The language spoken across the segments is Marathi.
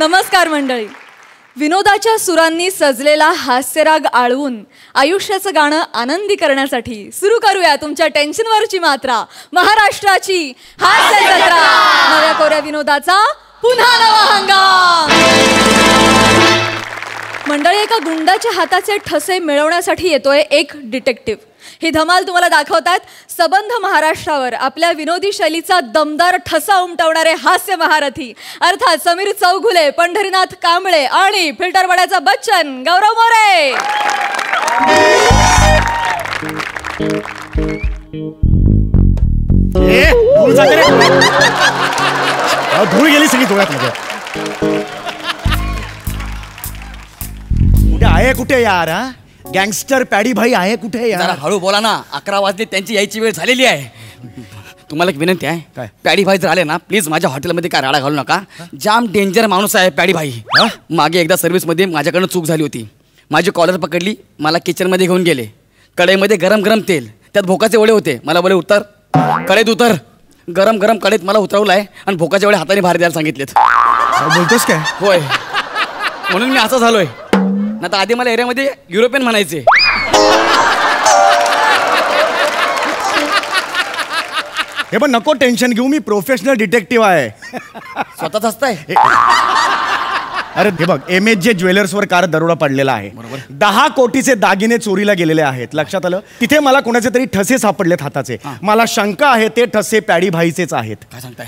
नमस्कार मंडळी. विनोदाच्या सुरांनी सजलेला हास्यराग आळवून आयुष्याचं गाणं आनंदी करण्यासाठी सुरू करूया तुमच्या टेन्शनवरची मात्रा. महाराष्ट्राची हास्य जत्रा. नव्या कोऱ्या विनोदाचा पुन्हा नवा हंगाम. मंडळी, एका गुंडाच्या हाताचे ठसे मिळवण्यासाठी येतोय एक डिटेक्टिव्ह. ही धमाल तुम्हाला दाखवतात सबंध महाराष्ट्रावर आपल्या विनोदी शैलीचा दमदार ठसा उमटवणारे हास्य महारथी अर्थात समीर चौघुले, पंढरीनाथ कांबळे आणि फिल्टर वड्याचा बच्चन गौरव मोरे. धूळ गेली सगळी डोळ्यात माझ्या. कुठे आहे कुठे यार? गँगस्टर पॅडी भाई आहे कुठे यार? हळू बोला ना, 11 वाजले, त्यांची यायची वेळ झालेली आहे. तुम्हाला एक विनंती आहे, काय? पॅडी भाई जर आले ना, प्लीज माझ्या हॉटेलमध्ये काय राडा घालू नका. जाम डेंजर माणूस आहे पॅडी भाई. मागे एकदा सर्व्हिसमध्ये माझ्याकडनं चूक झाली होती. माझी कॉलर पकडली, मला किचनमध्ये घेऊन गेले. कढईमध्ये गरम गरम तेल, त्यात भोकाचे वडे होते. मला बोले उतर, कढईत उतर. गरम गरम कढईत मला उतरवलं आहे आणि भोकाचे वडे हाताने बाहेर द्यायला सांगितलेत. बोलतोस काय? होय, म्हणून मी असं झालोय. ना तर आधी मला एरियामध्ये युरोपियन म्हणायचे. हे पण नको टेन्शन घेऊ, मी प्रोफेशनल डिटेक्टिव्ह आहे. स्वतःच असताय. अरे हे बघ, MHJ ज्वेलर्सवर कार दरोडा पडलेला आहे. 10 कोटीचे दागिने चोरीला गेलेले आहेत. लक्षात आलं? तिथे मला कोणाचे तरी ठसे सापडलेत हाताचे. मला शंका आहे ते ठसे पॅडी भाईचेच आहेत.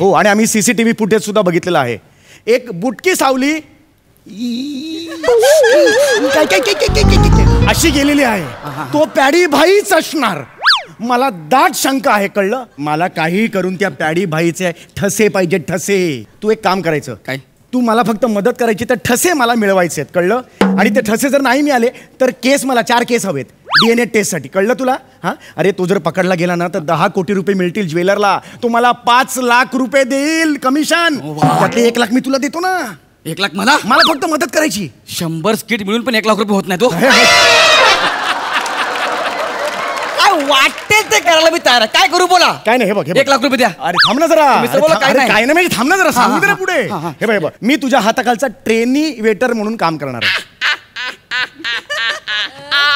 हो, आणि आम्ही CCTV फुटेज सुद्धा बघितलेलं आहे. एक बुटकी सावली अशी गेलेली आहे. तो पॅडी भाईच असणार. मला दाट शंका आहे. कळलं? मला काही करून त्या पॅडी भाईचे ठसे पाहिजे, ठसे. तू एक काम करायचं. काय? तू मला फक्त मदत करायची, तर ठसे मला मिळवायचे आहेत. कळलं? आणि ते ठसे जर नाही मिळाले तर केस, मला 4 केस हवेत DNA टेस्टसाठी. कळलं तुला? हा, अरे तू जर पकडला गेला ना तर 10 कोटी रुपये मिळतील ज्वेलरला. तो मला 5 लाख रुपये देईल कमिशन. त्यातले 1 लाख मी तुला देतो ना. 1 लाख मला? मला फक्त मदत करायची. 100 स्किट मिळून पण 1 लाख रुपये होत नाही. तो काय वाटेल ते करायला मी तयार आहे. काय करू बोला? काय नाही, हे बघ, 1 लाख रुपये द्या. अरे थांब ना जरा. काय नाही म्हणजे थांब ना जरा, सांगू दे ना पुढे. हे बघ, मी तुझ्या हाताखालचा ट्रेनी वेटर म्हणून काम करणार आहे.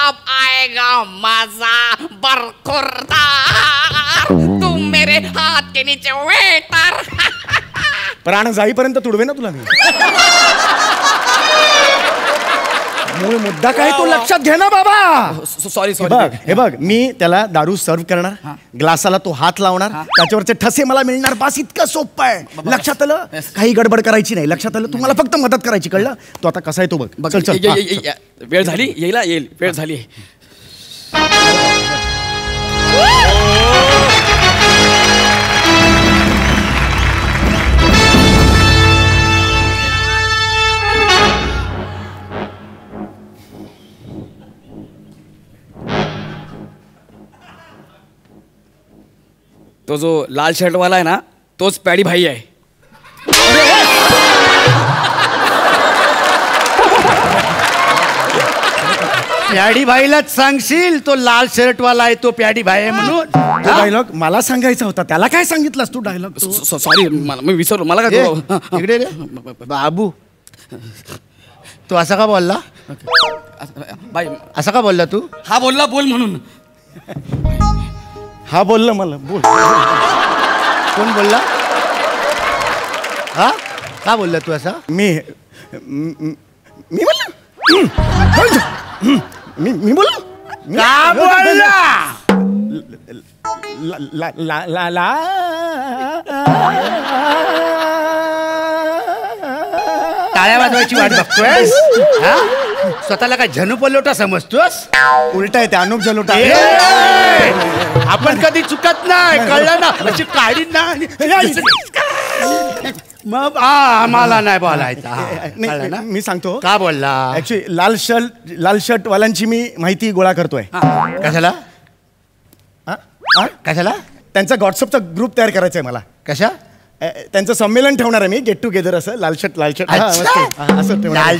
अब आएगा मजा बरखुरदार, तुम मेरे हाथ के नीचे वेटर. प्राण जाईपर्यंत तुडवे ना तुला मी. मूळ मुद्दा काय तो लक्षात घे ना बाबा. सॉरी. हे बघ, मी त्याला दारू सर्व करणार, ग्लासाला तो हात लावणार, त्याच्यावरचे ठसे मला मिळणार. बस, इतकं सोपं आहे. लक्षात आलं? काही गडबड करायची नाही. लक्षात आलं? तुम्हाला फक्त मदत करायची. कळलं? तो आता कसा आहे तो बघ. चल चल. वेळ झाली, येईल. वेळ झाली. तो जो लाल शर्टवाला आहे ना, तोच पॅडी भाई आहे. प्याडी भाईलाच सांगशील तो लाल शर्ट वाला आहे तो प्याडी भाई आहे म्हणून. तो डायलॉग मला सांगायचा होता. त्याला काय सांगितलंस तू डायलॉग? सॉरी, मी विसरलो. मला काय इकडे रे बाबू, तू असा का बोलला? बाई, असा का बोलला तू? हा बोलला बोल म्हणून. हा बोलला मला बोल. कोण बोलला? हा, का बोलला तू असा? मी बोललो. मी बोललो. का बोलला? टाळ्या वाजवायची वाट बघतोय? स्वतःला काय झनू पलोटा समजतोस? उलटा आहे ते, अनुप जलोटा. आपण कधी चुकत नाही, कळलं ना? अशी काढी ना. मग आम्हाला नाही बोलायचा. मी सांगतो का बोलला? ऍक्च्युली लाल शर्ट वाल्यांची मी माहिती गोळा करतोय. कशाला? कशाला? त्यांचा व्हॉट्सअपचा ग्रुप तयार करायचा आहे मला. कशा? त्यांचं संमेलन ठेवणार आहे मी, गेट टुगेदर. असं लाल शर्ट लाल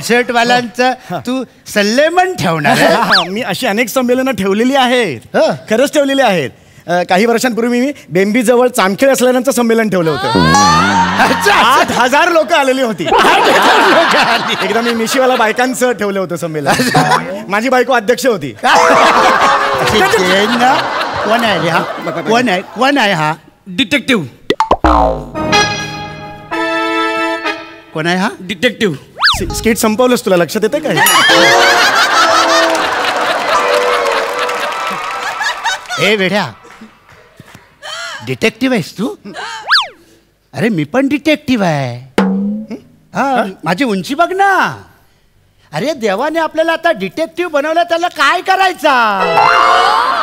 शर्ट वाल्यांचं तू सल्लेमन ठेवणार? मी अशी अनेक संमेलनं ठेवलेली आहेत, खरंच ठेवलेली आहेत. काही वर्षांपूर्वी मी बेंबीजवळ चामखेड असलेल्यांचं संमेलन ठेवलं होतं. 8,000 लोक आलेली होती. एकदा मी मिशीवाला बायकांचं ठेवलं होतं संमेलन. माझी बायको अध्यक्ष होती. कोण आहे रे हा? कोण आहे हा? डिटेक्टिव्ह. कोण आहे हा? डिटेक्टिव्ह. स्किट संपवलंस, तुला लक्षात येते काय? ए वेड्या, डिटेक्टिव्ह आहेस तू? अरे मी पण डिटेक्टिव्ह आहे. हा, माझी उंची बघ ना. अरे देवाने आपल्याला आता डिटेक्टिव्ह बनवलं, त्याला काय करायचा?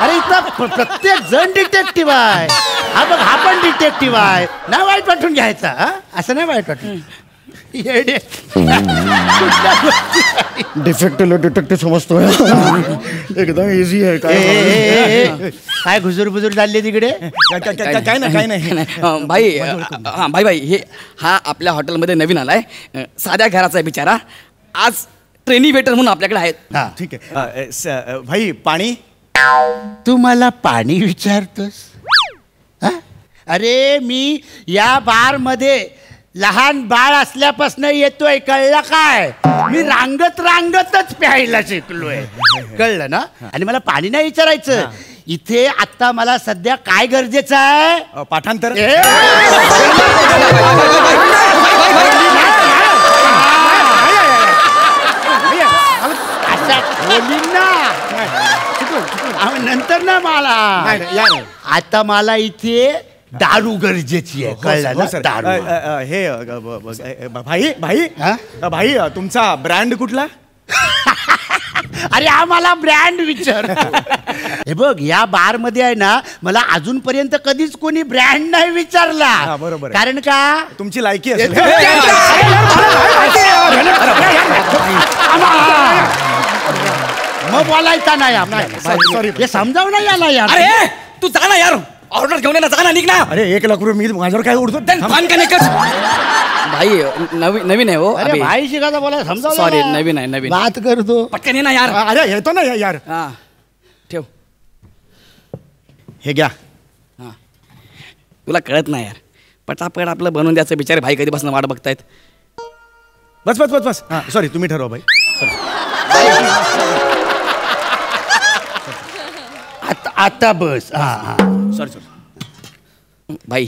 अरे इथं प्रत्येक जण डिटेक्टिव्ह आहे. हा बघ, हा पण डिटेक्टिव्ह आहे. नाही वाईट वाटून घ्यायचा. हा, असं नाही वाईट वाटून. डिटेक्टिव्ह समजतोय. एकदम इझी आहे. काय घुजूर बुजूर चालले तिकडे? काय नाही. भाई हा भाई हे हा आपल्या हॉटेलमध्ये नवीन आलाय. साध्या घराचा आहे बिचारा. आज ट्रेनी वेटर म्हणून आपल्याकडे आहेत. हा, ठीक आहे. भाई पाणी. तू मला पाणी विचारतोस? हा? अरे मी या बार मध्ये लहान बाळ असल्यापासून येतोय, कळलं काय? मी रांगतच प्यायला शिकलोय, कळलं ना? आणि मला पाणी नाही विचारायचं. इथे आता मला सध्या काय गरजेचं आहे? पाठांतर. नंतर ना मला आता मला इथे दारू गरजेची आहे, कळलं ना? दारू. हे भाई तुमचा ब्रँड कुठला? अरे हा मला ब्रँड विचार. हे बघ, या बार मध्ये आहे ना, मला अजूनपर्यंत कधीच कोणी ब्रँड नाही विचारला. बरोबर. कारण का? तुमची लायकी असेल. मग बोलायचा नाही. सॉरी, हे समजाव नाही याला यार. अरे तू जा ना यार, ऑर्डर घेऊन ये ना, जा ना, निघ ना. अरे 1 लाख रुपये मी माझ्यावर काय उडतो? भाई नवीन आहे हो. अरे भाई शिकायचा बोला, समजाव. सॉरी, नवीन बात करतो. पटकन ये ना यार. अरे येतो ना यार. हा ठेव. हे घ्या. हा, तुला कळत नाही यार, पटापट आपलं बनवून द्यायचं. बिचारे भाई कधीपासून वाट बघतायत. बस. हा सॉरी, तुम्ही ठरवा भाई. आता बस. हा. सॉरी भाई.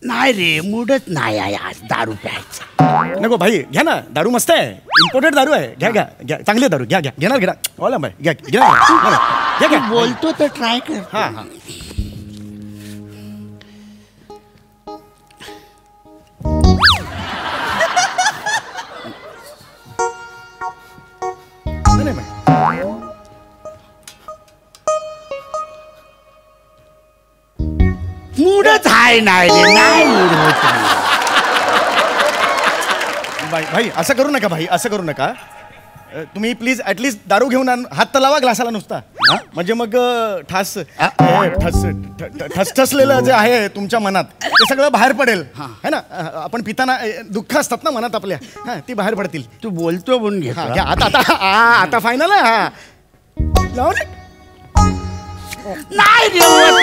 नाही रे, मूडच नाही आहे आज दारू प्यायचा. नको भाई, घ्या ना, दारू मस्त आहे. इम्पोर्टेड दारू आहे. घ्या चांगली दारू. घेणार. ओला भाई घ्या. बोलतो तर ट्राय कर. हा. मूडच आहे. नाही रे, नाही मूड होत. भाई असं करू नका. भाई असं करू नका. तुम्ही प्लीज ऍटलीस्ट दारू घेऊन हात तर लावा ग्लासाला नुसता. म्हणजे मग ठसलेलं जे आहे तुमच्या मनात ते सगळं बाहेर पडेल. है ना? आपण पिताना दुःख असतात ना मनात आपल्या, ती बाहेर पडतील. तू बोलतो म्हणून घे. आता फायनल आहे. हा लाव रे. नाही रे,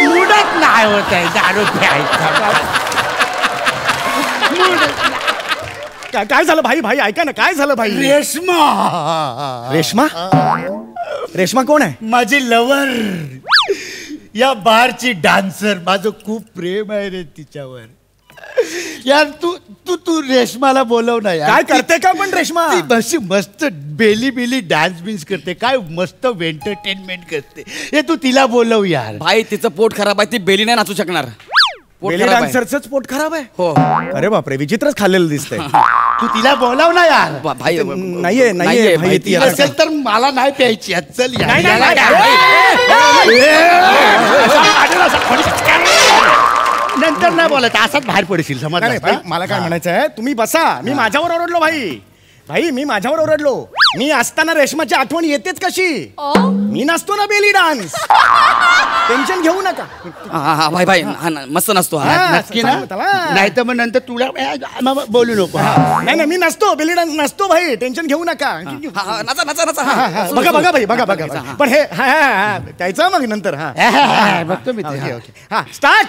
मूडच नाही होत आहे दारू प्यायचा. काय झालं भाई? ऐका ना, काय झालं भाई? रेश्मा कोण आहे? माझी लवर, या बारची डान्सर. माझं खूप प्रेम आहे रे तिच्यावर. यार तू रेश्माला बोलव ना यार. काय करते का पण रेश्मा? ती मस्त बेली डान्स बिन्स करते. काय मस्त एंटरटेनमेंट करते. हे तू तिला बोलव यार. भाई तिचं पोट खराब आहे, ती बेली नाही नाचू शकणार. बेली डान्सरच पोट खराब आहे? हो. अरे बापरे, विचित्रच खाल्लेलं दिसतंय. तू तिला बोलव ना यार. भाई नाहीये भाई, ती असेल तर मला नाही प्यायची. चल नंतर नाही बोलायचं, असाच बाहेर पडशील. समज. मला काय म्हणायचं आहे, तुम्ही बसा. मी माझ्यावर ओरडलो भाई. मी माझ्यावर ओरडलो. मी असताना रेशमाची आठवण येतेच कशी? ओ मी नसतो ना बेली डान्स. टेन्शन घेऊ नका. हा भाई भाई मस्त नसतो हा. हा, नक्की ना? सांगतो त्याला. नाही तर मग नंतर तुला बोलू नको. नाही नाही मी नसतो बेली डान्स नसतो भाई. टेन्शन घेऊ नका. नाचा नाचा नाचा हा, हा, बघा बघा भाई बघा बघा पण हे हा हा हा त्याचं मग नंतर हा बघतो मी ते. ओके ओके हा स्टार्ट.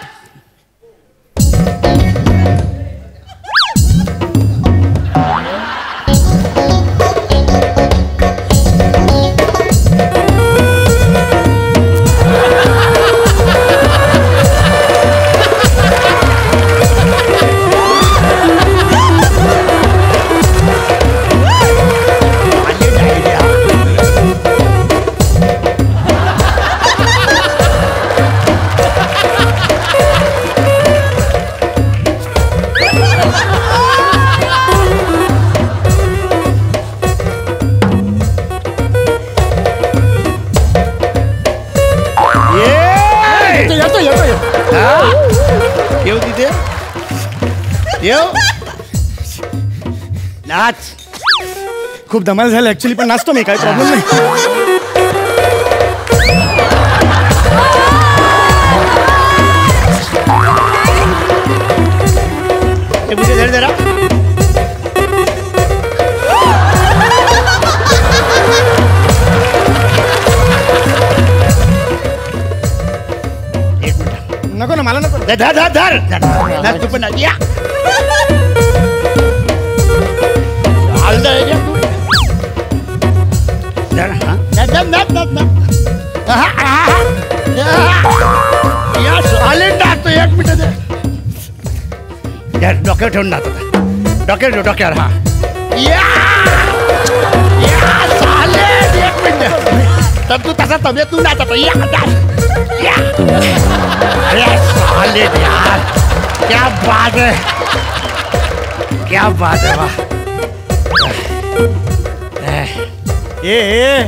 येऊ तिथे येऊ नाच. खूप धमाल झालं ऍक्च्युली पण नाचतो मी काही प्रॉब्लेम नाही. धर जरा. एक मिनिट. नको ना मला नको. धर धर धर धर. नाच तू पण नाच. या चालतंय. धर हा. नाच नाच नाच नाच. या सॉलिड नाचतो. एक मिनिट दे. डोक्यावर ठेवून नाच. डोक्यावर डोक्यावर हा. या सॉलिड. एक मिनिट. तर तू तसा तब्येत तू नाचतो. या या. अरे सॉलिड यार. क्या बात है. क्या बात है. वाह. ए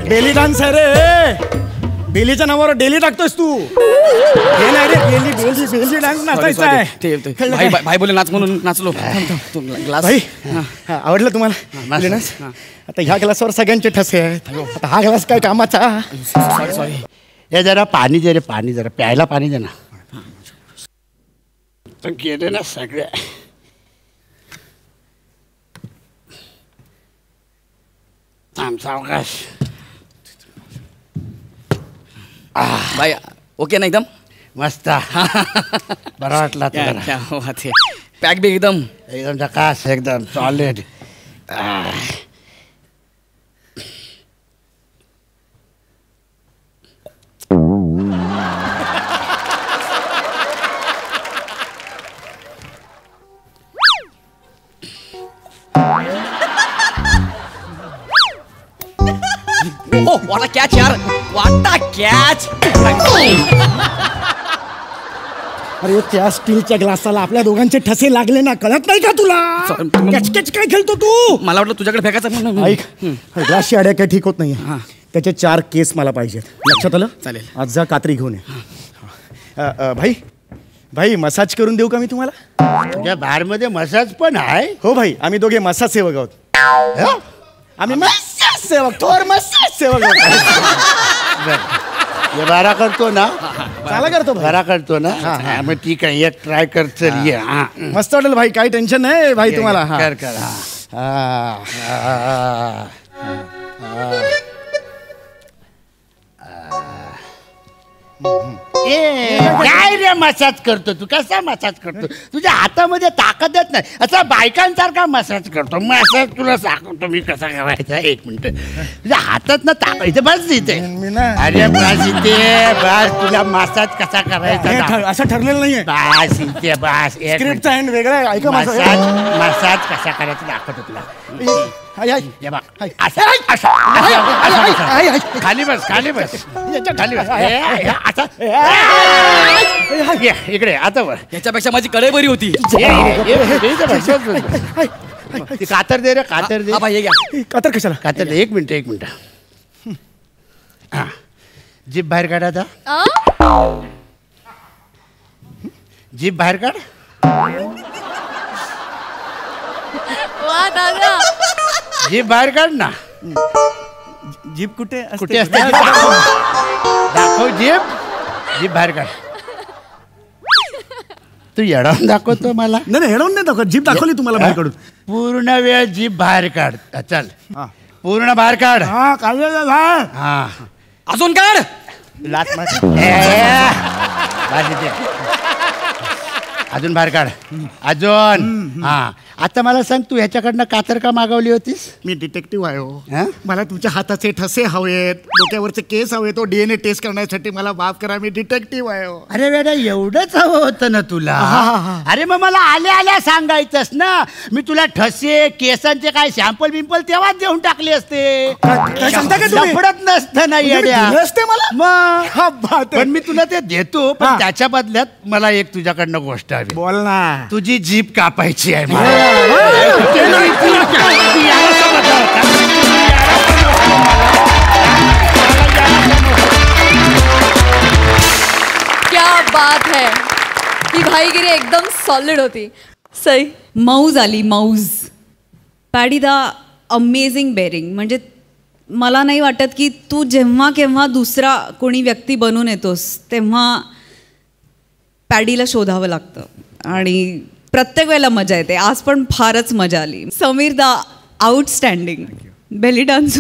बेली डान्स आहे रे. बेलीच्या नावावर डेली टाकतोस तू. हे नाही रे बेली बेली बेली डान्स नाचायचा आहे. कळलं भाई काय? भाई बोले नाच म्हणून नाचलो. ग्लास भाई हा, आवडलं तुम्हाला बेली डान्स? आता ह्या ग्लासावर सगळ्यांचे ठसे आहेत. आता हा ग्लास काय कामाचा? Sorry sorry. हे जरा पाणी दे रे. पाणी जरा प्यायला पाणी दे ना. तर गेले ना सगळे. थांब सावकाश. भाई ओके ना एकदम मस्त. बरं वाटला तुला? क्या बात है. पॅक बी एकदम एकदम झकास. एकदम सॉलिड. ओ वाटा कॅच यार. वाटा कॅच. अरे त्या स्टीलच्या ग्लासाला आपल्या दोघांचे ठसे लागले ना. कळत नाही का तुला? कॅच काय खेळतो तू? मला वाटलं तुझ्याकडे फेकायचं म्हणून. ऐक ग्लासची आड्या काही ठीक होत नाही. त्याचे 4 केस मला पाहिजेत. लक्षात आलं? चालेल. आज जा कात्री घेऊन ये. भाई भाई मसाज करून देऊ का मी तुम्हाला? तुझ्या बारमध्ये मसाज पण आहे? हो भाई आम्ही दोघे मसाज सेवक आहोत. हं? आम्ही मसाज सेवक थोर मसाज सेवक आहोत. हे बारा करतो ना? चाला करतो भाई. बारा करतो ना? हा, मग ठीक आहे. एक ट्राय कर. चल ये. हा. मस्त वाटेल भाई. काही टेन्शन नाही भाई तुम्हाला. हा. कर कर. हा. काय रे मसाज करतो तू? कसा मसाज करतो? तुझ्या हातामध्ये ताकदच नाही. असा बायकांसारखा मसाज करतो. मसाज तुला सांगतो मी कसा करायचा. एक मिनिट. तुझ्या हातात ना ताकद. इथे बस इथे. मी ना अरे बस इथे बस. तुला मसाज कसा करायचा असं ठरलेलं नाहीये. बस इथे बस. स्क्रिप्टचा एंड वेगळा आहे. ऐका मसाज माझं. मसाज कसा करायचा दाखवतो तुला. हाय, हाय. हे बघ. हाय. असं, असं, असं, असं, असं. हाय, हाय. खाली बस. खाली बस. खाली बस. हाय, हे, असं. ये, इकडे आता वर. याच्यापेक्षा माझी कढई बरी होती. इथे बस, बस, बस. ती कातर दे रे. कातर दे. हा भाई हे घ्या. कातर कशाला? कातर दे. एक मिनिट. एक मिनिट. हा. जीभ बाहेर काढ आता. जीभ बाहेर काढ. वा दादा. जीभ बाहेर काढ ना. जीप कुठे कुठे असते दाखव जीप. जीप बाहेर काढ. तू येडवून दाखवतो मला. नाही हेडवून नाही दाखव. जीप दाखवली तुम्हाला माझ्याकडून. पूर्ण वेळ जीप बाहेर काढ. चल हा. पूर्ण बाहेर काढ. हा काढलं हा अजून काढ. लात मार. अजून बाहेर काढ. अजून. हा आता मला सांग तू ह्याच्याकडनं कातर का मागवली होतीस? मी डिटेक्टिव्ह आहे हो. हा? मला तुमच्या हाताचे ठसे हवेत, डोक्यावरचे केस हवेत, तो DNA टेस्ट करण्यासाठी मला माफ करा. मी डिटेक्टिव्ह आहे हो. अरे बेटा एवढंच हवं होतं ना तुला? अरे मग मला आल्या आल्या सांगायचंस ना. मी तुला ठसे केसांचे काय सॅम्पल बिम्पल तेव्हाच देऊन टाकले असते. काय सांगता का तुम्ही? पडत नसतं ना येड्या. दिले असते मला? मग क्या बात आहे. पण मी तुला ते देतो. पण हा. त्याच्या बदल्यात मला एक तुझ्याकडनं गोष्ट हवी. बोल ना. तुझी जीभ कापायची आहे मला. क्या बात है. ही भाईगिरी एकदम सॉलिड होती. सई. मौज आली मौज. Paddy the amazing Bering. म्हणजे मला नाही वाटत की तू जेव्हा केव्हा दुसरा कोणी व्यक्ती बनून येतोस तेव्हा पॅडीला शोधावं लागतं आणि प्रत्येक वेळेला मजा येते. आज पण फारच मजा आली. Sameer the outstanding. Belly dance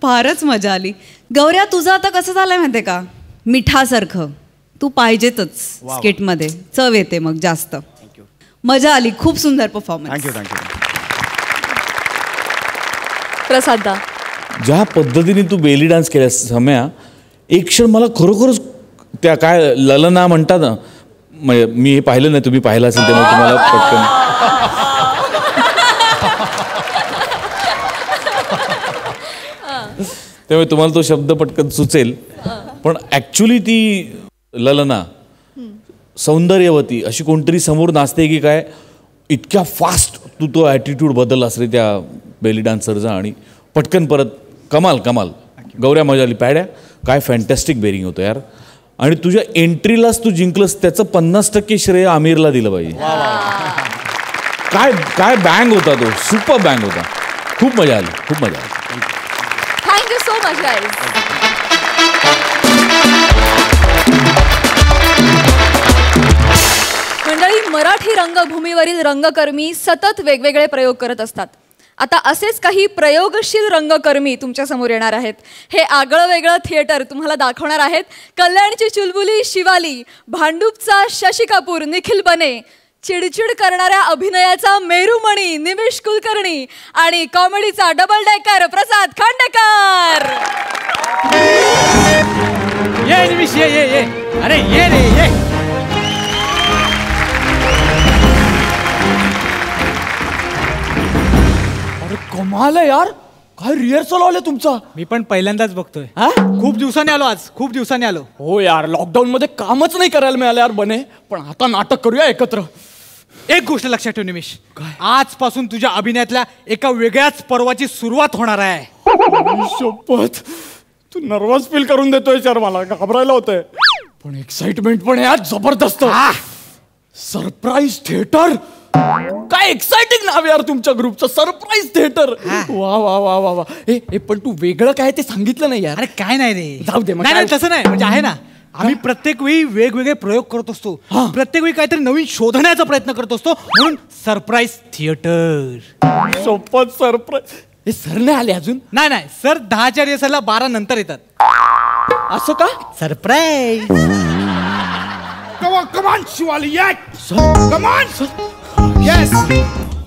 फारच मजा आली. गौऱ्या तुझं आता कसं झालंय माहिती आहे का? मिठासारखं तू पाहिजेतच स्किटमध्ये. चव येते मग जास्त. मजा आली. खूप सुंदर परफॉर्मन्स. थँक्यू. प्रसाद. ज्या पद्धतीने तू बेली डान्स केल्यास सम्या, एक क्षण मला खरोखरच त्या काय ललना म्हणतात ना, मी हे पाहिलं नाही, तुम्ही पाहिलं असेल तेव्हा तुम्हाला पटकन त्यामुळे तुम्हाला तो शब्द पटकन सुचेल. पण ॲक्च्युली ती ललना सौंदर्यवती अशी कोणतरी समोर नाचते की काय, इतक्या फास्ट तू तो ॲटिट्यूड बदललास रे त्या बेली डान्सरचा आणि पटकन परत. कमाल. गौऱ्या मजा आली. पॅड्या काय फॅन्टॅस्टिक बेरिंग होतं यार. आणि तुझ्या एंट्रीलाच तू जिंकलंस त्याचं 50% श्रेय आमिरला दिलं पाहिजे. काय बँग होता तो. सुपर बँग होता. खूप मजा आली. Thank you so much guys. मंडळी, मराठी रंगभूमीवरील रंगकर्मी सतत वेगवेगळे प्रयोग करत असतात. आता असेच काही प्रयोगशील रंगकर्मी तुमच्या समोर येणार आहेत. हे आगळं वेगळं थिएटर तुम्हाला दाखवणार आहेत कल्याणची चुलबुली शिवाली, भांडूपचा शशी कपूर निखिल बने, चिडचिड करणाऱ्या अभिनयाचा मेरुमणी निमिष कुलकर्णी आणि कॉमेडीचा डबल डेकर प्रसाद खांडेकर. ये निमिष ये. अरे ये रे ये. कमाल आहे यार. काय रिहर्सल आलं तुमचा. मी पण पहिल्यांदाच बघतोय. खूप दिवसांनी आलो. हो यार, लॉकडाऊन मध्ये कामच नाही करायला मिळालं यार बने. पण आता नाटक करूया एकत्र. एक गोष्ट लक्षात ठेव निमिष, आजपासून तुझ्या अभिनयातल्या एका वेगळ्याच पर्वाची सुरुवात होणार आहे. शपथ, तू नर्वस फील करून देतोय यार. मला घाबरायला होतंय. पण एक्साइटमेंट पण यार जबरदस्त. Surprise theatre. काय एक्साइटिंग नाव यार तुमच्या ग्रुपचं. Surprise theatre. वा वा वा वा वा. ए पण तू वेगळं काय ते सांगितलं नाही यार. अरे काय नाही रे. जाऊ दे. नाही तसं नाही. म्हणजे आहे ना, आम्ही प्रत्येक वेळी वेगवेगळे प्रयोग करत असतो. प्रत्येक वेळी काहीतरी नवीन शोधण्याचा प्रयत्न करत असतो. म्हणून सरप्राईज थिएटर. सोपत सरप्राईज. हे सर नाही आले अजून. नाही सर 10च्या रिहर्सलला 12 नंतर येतात. असं का. सरप्राईज. कमान शिवाली. कमान.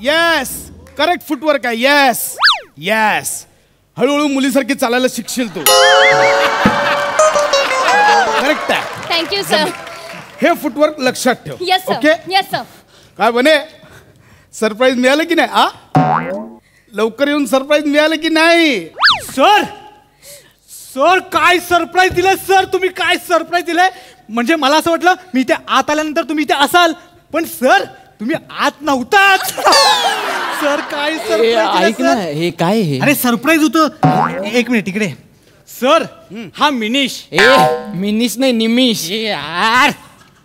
येस करेक्ट फुटवर्क आहे. येस हळूहळू मुलीसारखी चालायला शिकशील तू. करेक्ट आहे. Thank you sir. हे फुटवर्क लक्षात ठेव. Yes okay. Yes sir. काय बने, सरप्राईज मिळालं की नाही. लवकर येऊन सरप्राईज मिळालं की नाही. सर काय सरप्राईज दिलंय सर. तुम्ही काय सरप्राईज दिलंय. म्हणजे मला असं वाटलं मी इथे आत आल्यानंतर तुम्ही इथे असाल, पण सर तुम्ही आत नव्हताच. सर काय ऐक ना, हे काय हे. अरे सरप्राईज होतं. एक मिनिट इकडे. सर हा मिनिश. मिनिश नाही निमिष. यार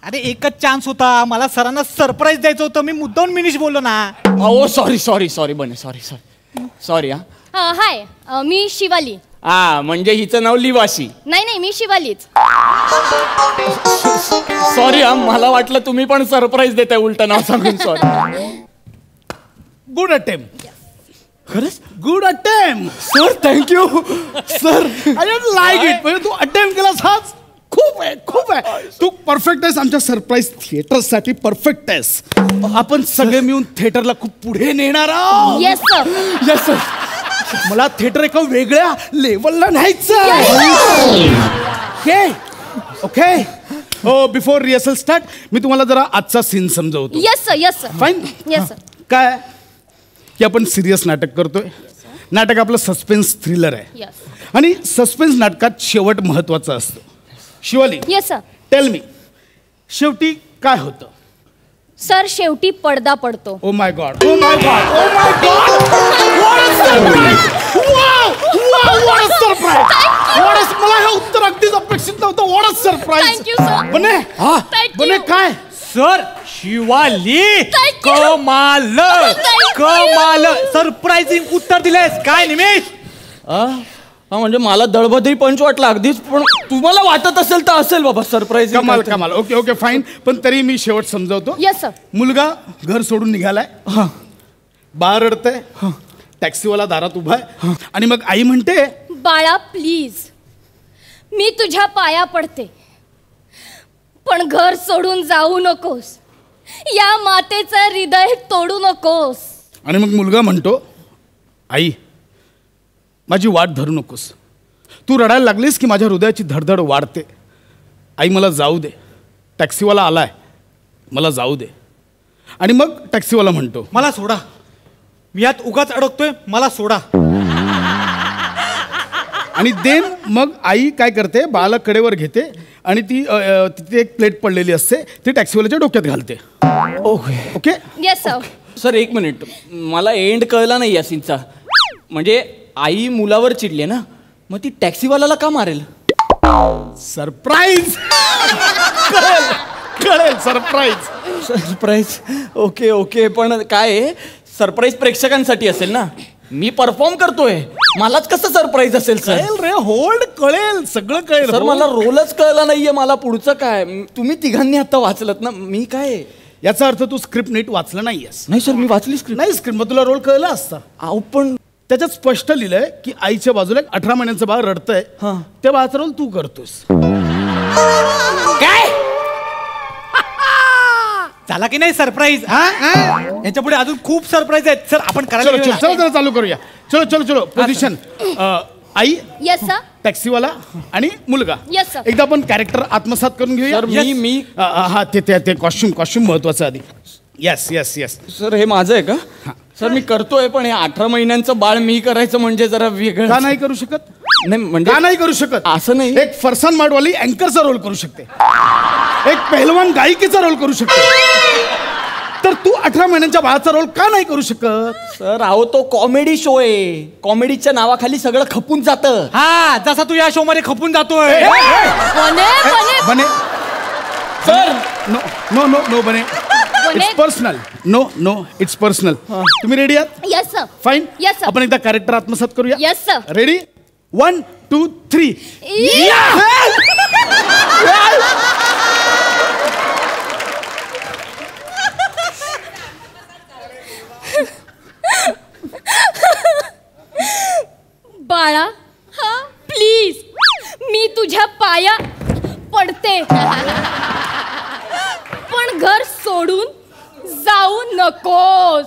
अरे एकच चान्स होता. मला सरांना सरप्राईज द्यायचं होतं. मी मुद्दाम मिनिश बोललो ना. ओ सॉरी बने. सॉरी हा. हाय मी शिवाली. हा म्हणजे हिचं नाव लिवाशी. नाही मी शिवालीच. सॉरी हा, मला वाटलं तुम्ही पण सरप्राईज देताय उलट नाव सांगून. सॉरी. Good attempt. खरंच good attempt sir thank you sir. I don't like it. म्हणजे तू अटेम्प्ट केलास हाच खूप आहे. तू परफेक्ट आहेस आमच्या सरप्राईज थिएटरसाठी परफेक्ट आहेस. आपण सगळे मिळून थिएटरला खूप पुढे नेणार आहोत. Yes sir. Yes sir. मला थिएटर एका वेगळ्या लेवलला न्यायचं. Okay okay. हो बिफोर रिहर्सल स्टार्ट मी तुम्हाला जरा आजचा सीन समजवतो. Yes sir. Fine. Yes sir. काय की आपण सिरियस नाटक करतोय. नाटक आपलं सस्पेन्स थ्रिलर आहे. येस. आणि सस्पेन्स नाटकात शेवट महत्वाचा असतो. Shivali. Yes sir. Tell me शेवटी काय होतं. सर शेवटी पडदा पडतो. Oh my God. Oh my God. Oh my God. What a surprise. What a surprise. मला हे उत्तर अगदीच अपेक्षित नव्हतं. What a surprise. Thank you sir. बने बने काय सर शिवाली Thank you. कमाल कमाल सरप्राइझिंग उत्तर दिलेस काय निमेश. हा म्हणजे मला दळबदरी पंच वाटला अगदीच, पण तुम्हाला वाटत असेल तर असेल बाबा सरप्राईज. कमाल कमाल. Okay okay fine. पण तरी मी शेवट समजवतो. Yes sir. मुलगा घर सोडून निघालाय. बाळ रडतंय. टॅक्सीवाला दारात उभा आहे. आणि मग आई म्हणते बाळा प्लीज मी तुझ्या पाया पडते पण घर सोडून जाऊ नकोस. या मातेचं हृदय तोडू नकोस. आणि मग मुलगा म्हणतो आई माझी वाट धरू नकोस. तू रडायला लागलीस की माझ्या हृदयाची धडधड वाढते. आई मला जाऊ दे. टॅक्सीवाला आलाय मला जाऊ दे. आणि मग टॅक्सीवाला म्हणतो मला सोडा मी यात उगाच अडकतोय मला सोडा. आणि देन मग आई काय करते बाळाला कडेवर घेते आणि ती तिथे एक प्लेट पडलेली असते ती टॅक्सीवाल्याच्या डोक्यात घालते. ओके. Yes sir. सर एक मिनिट मला एंड कळला नाही या सीनचा. म्हणजे आई मुलावर चिडली ना मग ती टॅक्सीवाल्याला का मारेल. सरप्राईज. कळेल सरप्राईज. Okay okay. पण काय सरप्राईज प्रेक्षकांसाठी असेल ना. मी परफॉर्म करतोय मलाच कसं सरप्राईज असेल सर. रे होल्ड. कळेल सगळं कळेल. सर मला रोलच कळला नाहीये. मला पुढचं काय तुम्ही तिघांनी आता वाचलत ना मी काय. याचा अर्थ तू स्क्रिप्ट नीट वाचलं नाहीयेस. नाही सर मी वाचली स्क्रिप्ट. नाही स्क्रिप्ट मग तुला रोल कळला असता. अहो पण त्याच्यात स्पष्ट लिहिलंय की आईच्या बाजूला 18 महिन्यांचं बाळ रडतंय. त्या बाळाचा रोल तू करतोस. काय झाला की नाही सरप्राईज. यांच्या पुढे अजून खूप सरप्राईज आहेत सर. आपण चलो चलो चलो जरा चालू करूया. चलो चलो चलो. पोझिशन आई येस सर. टॅक्सीवाला आणि मुलगा. Yes sir. एकदा आपण कॅरेक्टर आत्मसात करून घेऊया. सर मी हा ते कॉस्ट्युम महत्वाचं आधी. Yes yes yes. सर हे माझं आहे का. सर मी करतोय पण हे 18 महिन्यांचं बाळ मी करायचं म्हणजे जरा वेगळं. का नाही करू शकत. नाही म्हणजे का नाही करू शकत. असं नाही. एक फरसान माडवाली अँकरचा रोल करू शकते. एक पहलवान गायिकेचा रोल करू शकते. तर तू 18 महिन्यांच्या बाळाचा रोल का नाही करू शकत. सर अहो तो कॉमेडी शो आहे. कॉमेडीच्या नावाखाली सगळं खपून जातं. हा जसा तू या शो मध्ये खपून जातोय. Bane sir no no no no Bane. It's personal. No it's personal. तुम्ही रेडी आहात. Yes sir. Fine. Yes, sir. आपण एकदा कॅरेक्टर आत्मसात करूया. Yes sir. रेडी 1 2 3. बाळा हा प्लीज मी तुझ्या पाया पडते पण घर सोडून जाऊ नकोस.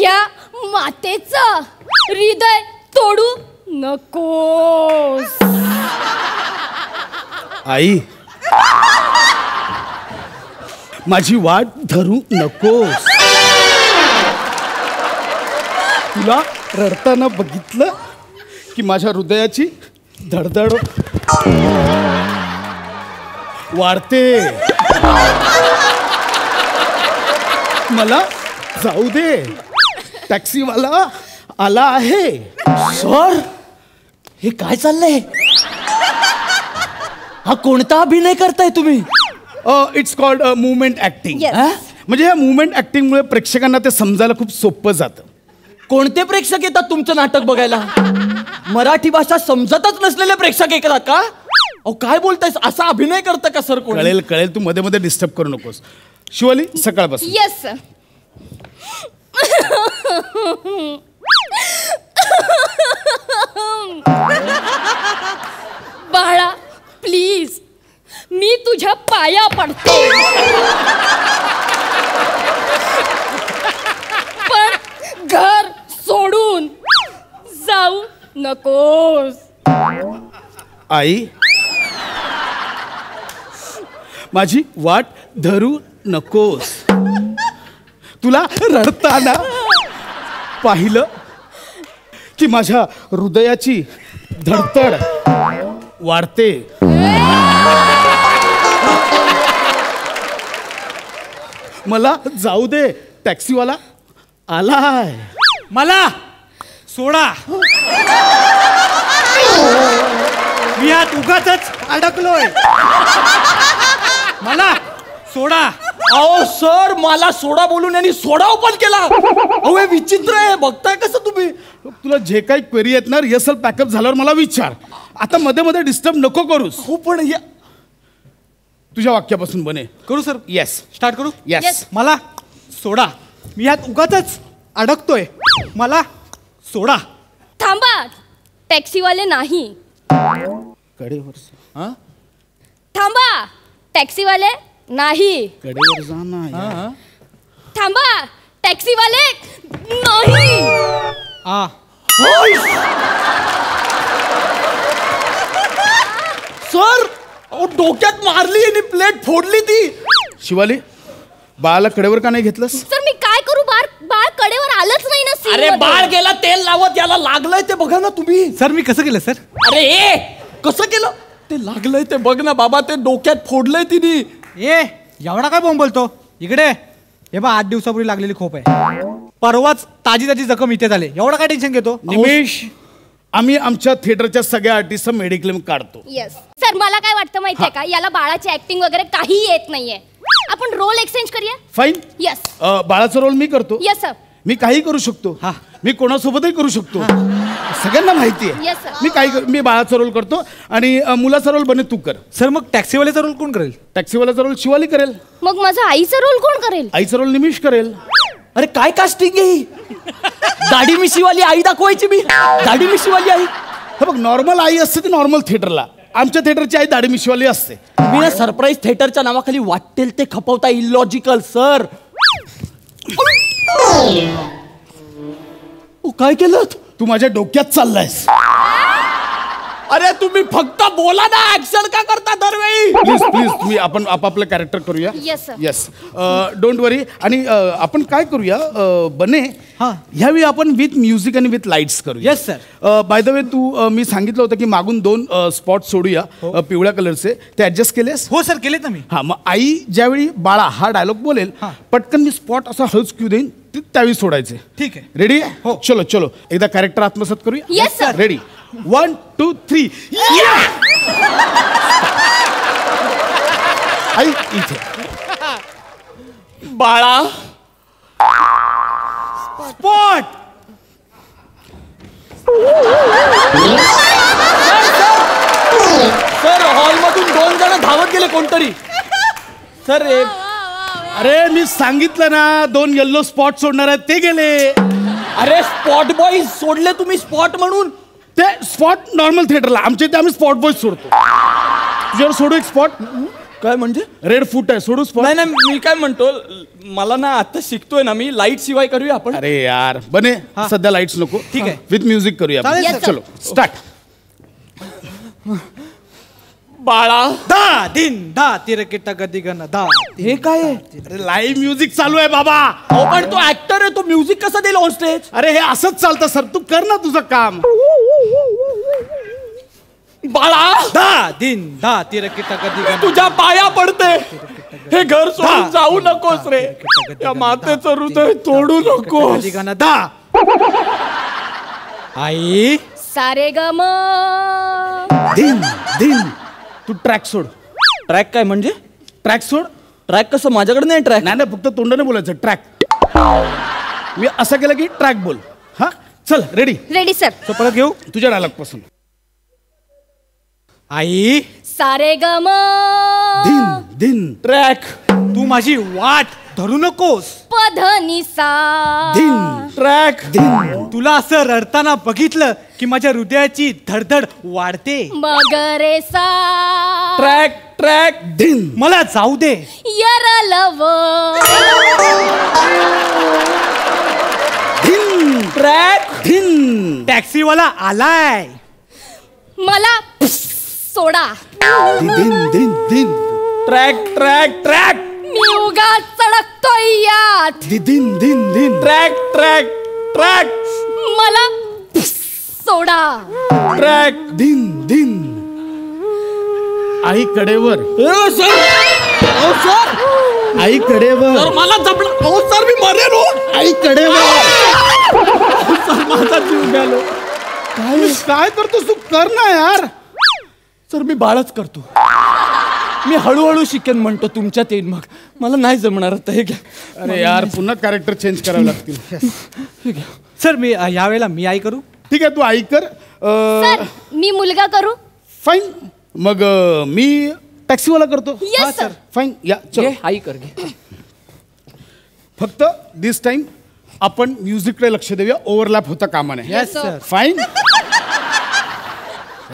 या मातेचं हृदय तोडू नकोस. आई माझी वाट धरू नकोस. तुला रडताना बघितलं की माझ्या हृदयाची धडधड वाढते. मला जाऊ दे. टॅक्सीवाला आला आहे. सर हे काय चाललंय. हा कोणता अभिनय करताय तुम्ही. It's called movement acting. Yes. म्हणजे या मुवमेंट ऍक्टिंगमुळे प्रेक्षकांना ते समजायला खूप सोपं जातं. कोणते प्रेक्षक येतात तुमचं नाटक बघायला? मराठी भाषा समजतच नसलेले प्रेक्षक येतात का? अहो काय बोलतायस? असा अभिनय करतं का सर कोण? कळेल कळेल, तू मध्ये मध्ये डिस्टर्ब करू नकोस. शिवाली सकाळपासून. Yes sir. बाळा प्लीज, मी तुझ्या पाया पडते, पण घर सोडून जाऊ नकोस. आई माझी वाट धरू नकोस. तुला रडताना पाहिलं की माझ्या हृदयाची धडधड वाढते. मला जाऊ दे, टॅक्सीवाला आलाय. मला सोडा, मी आत उगाचच अडकलोय. मला सोडा. अहो सर, मला सोडा बोलून यांनी सोडा ओपन केला. अहो हे विचित्र आहे, बघताय कसं तुम्ही? तुला जे काही क्वेरी आहेत ना, रिहर्सल पॅकअप झाल्यावर मला विचार. आता मध्ये मध्ये डिस्टर्ब नको करूस. हो पण तुझ्या वाक्यापासून बने. करू सर? येस. स्टार्ट करू? येस. मला सोडा, मी यात उगाचच अडकतोय. मला सोडा. थांबा, टॅक्सीवाले नाही. कडेवर थांबा, टॅक्सीवाले नाही. कडेवर जा ना. थांबा, टॅक्सीवाले नाही. सर डोक्यात मारली आणि प्लेट फोडली ती. शिवाली, बाळाला कडेवर का नाही घेतलंस? सर मी काय करू? बाळ कडेवर आलंच नाही ना scene अरे मध्ये. बाळ गेला तेल लावत, याला लागलंय ते बघा ना तुम्ही. सर मी कसं केलं सर? अरे ए कसं केलं? ते लागलंय ते बघ ना बाबा, ते डोक्यात फोडलंय तिने. ए एवढा काय बोंब बोलतो? इकडे हे बा, 8 दिवसापूर्वी लागलेली खोप आहे. परवाच ताजी जखम इथे झाले. एवढा काय टेन्शन घेतो? निमेश, आम्ही आमच्या थिएटरच्या सगळ्या आर्टिस्टचा मेडिक्लेम काढतो. Yes sir. मला काय वाटतं माहितीये का, याला बाळाची ऍक्टिंग वगैरे काही येत नाहीये. आपण रोल एक्सचेंज करूया. फाईन. येस. बाळाचा रोल मी करतो. Yes sir. मी काही करू शकतो. मी कोणासोबतही करू शकतो. सगळ्यांना माहिती आहे. Yes, sir. मी काही मी बाळाचा रोल करतो आणि मुलाचा रोल बने तू कर. सर मग टॅक्सीवाल्याचा रोल कोण करेल? टॅक्सीवाल्याचा रोल शिवाली करेल. मग माझा आईचा रोल कोण करेल? आईचा रोल निमिष करेल. अरे काय कास्टिंग आहे ही? दाढी मिशीवाली आई दाखवायची मी. दाढी मिशीवाली आई. हे बघ, नॉर्मल आई असते ती नॉर्मल थिएटरला. आमच्या थिएटरची आई दाढी मिशीवाली असते. मी ना सरप्राईज थिएटरच्या नावाखाली वाटेल ते खपवता इलॉजिकल सर. काय केलं? तू माझ्या डोक्यात चाललायस. अरे तुम्ही फक्त बोला ना, ऍक्शन का करता दरवेळी? प्लीज प्लीज, तुम्ही आपण आपापलं कॅरेक्टर करूया. Yes, sir. Yes. Don't worry. आणि आपण काय करूया बने, ह्यावेळी आपण विथ म्युझिक आणि विथ लाईट्स करूया. Yes sir. By the way, तू मी सांगितलं होतं की मागून 2 स्पॉट सोडूया पिवळ्या कलरचे. ते ऍडजस्ट केलेस? हो सर, केलेत ना मी. हा, मग आई ज्यावेळी बाळा हा डायलॉग बोलेल, पटकन मी स्पॉट असा हळूच क्यू देईन, त्यावेळी सोडायचे. ठीक आहे. रेडी? हो. चलो चलो, एकदा कॅरेक्टर आत्मसात करूया. Yes, sir. रेडी? 1 2 3. आई इथे. बाळा स्पॉट. सर हॉलमधून 2 जण धावत गेले कोणतरी. सर अरे मी सांगितलं ना, 2 येल्लो स्पॉट सोडणार आहेत, ते गेले. अरे स्पॉट बॉय सोडले तुम्ही स्पॉट म्हणून. ते स्पॉट नॉर्मल थिएटरला, आमच्या इथे आम्ही स्पॉट बॉय सोडतो. तुझ्यावर सोडू एक स्पॉट. काय म्हणजे? रेड फूट आहे, सोडू स्पॉट. नाही नाही, मी काय म्हणतो, मला ना आता शिकतोय ना मी, लाईट शिवाय करूया आपण. अरे यार बने, सध्या लाईट्स नको. ठीक आहे. विथ म्युझिक करूया. चालेल, sir. चलो स्टार्ट. बाळा दा दिन दा तिरकिटा गदी गण दा. हे काय आहे? अरे लाईव्ह म्युझिक चालू आहे बाबा. अहो पण तो ऍक्टर आहे, तो म्युझिक कसा देईल ऑन स्टेज? अरे हे असंच चालतं सर, तू कर ना तुझं काम. बाळा दा दिन दा तिरकिटा गदी गण. तुझ्या पाया पडते, हे घर सोडून जाऊ नकोस रे. या मातेचं हृदय तोडू नकोस. गदी गण दा. आई सारे ग म. दिन दिन. तू ट्रॅक सोड. ट्रॅक काय म्हणजे? ट्रॅक सोड. ट्रॅक कसं? माझ्याकडे नाही ट्रॅक. नाही नाही, फक्त तोंडाने बोलायचं ट्रॅक. मी असं केलं की ट्रॅक बोल. हा चल रेडी. Ready sir. तो परत घेऊ. तुझ्या डायलॉग पासून. आई सारे गम दिन दिन ट्रॅक. तू माझी वाट धरू नकोस. पधनी सा दिन ट्रॅक. तुला असं रडताना बघितलं की माझ्या हृदयाची धडधड वाढते. मगरे सा ट्रॅक ट्रॅक. दिन मला जाऊ दे. यरलव दिन ट्रॅक. दिन टॅक्सीवाला आलाय. मला सोडा. दिन दिन दिन ट्रॅक ट्रॅक ट्रॅक. मी उगा चढकतोय यात. दिन दिन दिन ट्रॅक ट्रॅक ट्रॅक. मला सोडा. ट्रॅक. दिन दिन आई कडेवर. आई कडेवर. मला जपलं. अहो सर मी मरेल हो. आई कडेवर. माझा जीव गेलो. काय काय करतोस तू? कर ना यार. सर मी बाळच करतो. मी हळूहळू शिकेन म्हणतो तुमच्यात येईन मग. मला नाही जमणार आता. हे घ्या. अरे यार पुन्हा कॅरेक्टर चेंज करावे लागतील. सर मी यावेळेला मी आई करू. ठीक आहे तू आई कर. सर मी मुलगा करू. फाईन. मग मी टॅक्सीवाला करतो. Yes sir. फाईन या चल. घे, आई कर घे. फक्त दिस टाइम आपण म्युझिककडे लक्ष देऊया. ओव्हरलॅप होता कामा नये. Yes sir. फाईन.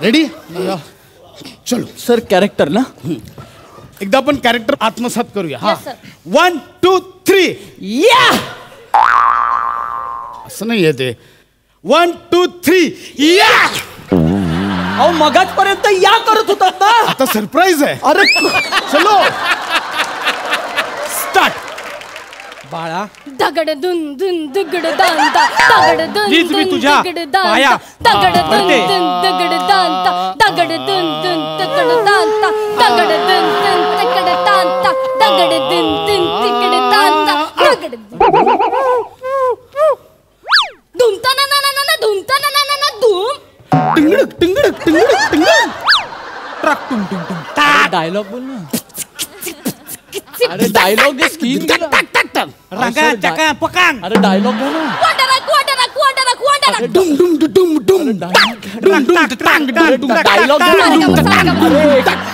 रेडी. चलो सर कॅरेक्टर ना. एकदा आपण कॅरेक्टर आत्मसात करूया. हा Yes, sir. 1 2 3 या. असं नाही येते. 1 2 3 या. अहो मगाचपर्यंत या करत होतात ना. आता सरप्राईज आहे. अरे चलो स्टार्ट. बाळा दगड दुन दुन दगड दांता. दगड दुन प्लीज मी दुन तुझ्या दगड पाया दांता. दगड दुन पडते. दुन दगड दांता. दगड दुन दुन दगड दांता. दगड दुन दुन दगड दांता. दगड दुन दुन दगड दांता. दगड धुमता ना ना ना ना धुमता ना ना ना धूम. टिंगडक टिंगडक टिंगडक टिंगडक. ट्रक टुम टुम टुम. डायलॉग बोल ना. अरे डायलॉग दे. स्कीम रंगा चका पकांग. अरे डायलॉग घे ना. क्वाटरा क्वाटरा क्वाटरा क्वाटरा. डुम डुम डुम डुम डुम. डायलॉग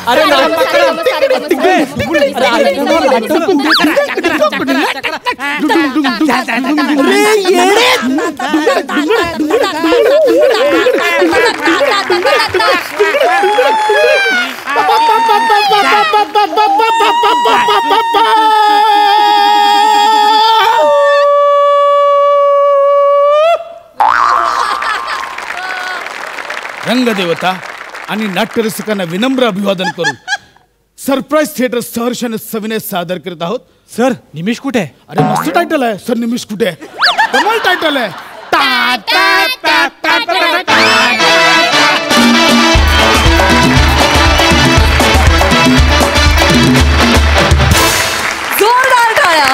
अरे रंगदेवता आणि नाट्यरसिकांना विनम्र अभिवादन करून सरप्राईज थिएटर सहर्षाने सविनय सादर करत आहोत. सर निमिष कुठे आहे? अरे मस्त टायटल आहे. सर निमिष कुठे आहे? कमाल टायटल आहे. जोरदार टाळ्या.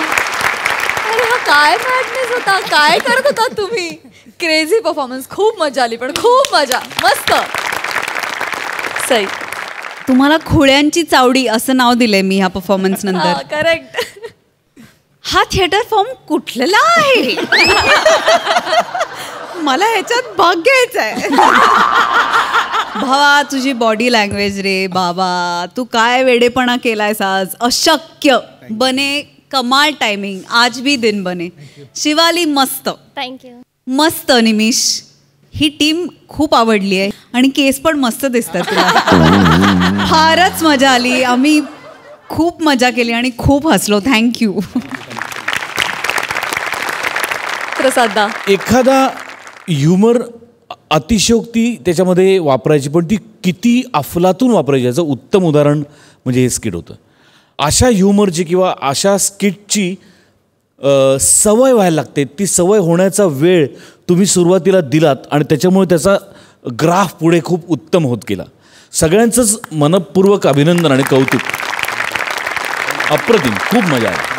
अरे हा काय मॅडनेस होता. काय करत होता तुम्ही? Crazy performance. खूप मजा आली. पण खूप मजा. मस्त. सई. तुम्हाला खोळ्यांची चावडी असं नाव दिलंय मी ह्या परफॉर्मन्स नंतर. करेक्ट. हा थिएटर फॉर्म कुठला आहे? मला ह्याच्यात भाग घ्यायचाय. भावा तुझी बॉडी लँग्वेज रे बाबा. तू काय वेडेपणा केलायस आज. अशक्य. बने कमाल टायमिंग. आज भी दिन बने. शिवाली मस्त. थँक्यू. मस्त निमिष. ही टीम खूप आवडली आहे आणि केस पण मस्त दिसतात तुला. फारच मजा आली. आम्ही खूप मजा केली आणि खूप हसलो. थँक्यू. प्रसादा. एखादा ह्युमर अतिशयोक्ती त्याच्यामध्ये वापरायची, पण ती किती अफलातून वापरायची याचं उत्तम उदाहरण म्हणजे हे स्किट होतं. अशा ह्युमरची किंवा अशा स्किटची सवय व्हायला लागते. ती सवय होण्याचा वेळ तुम्ही सुरुवातीला दिलात आणि त्याच्यामुळे त्याचा ग्राफ पुढे खूप उत्तम होत गेला. सगळ्यांचंच मनपूर्वक अभिनंदन आणि कौतुक. अप्रतिम. खूप मजा आली.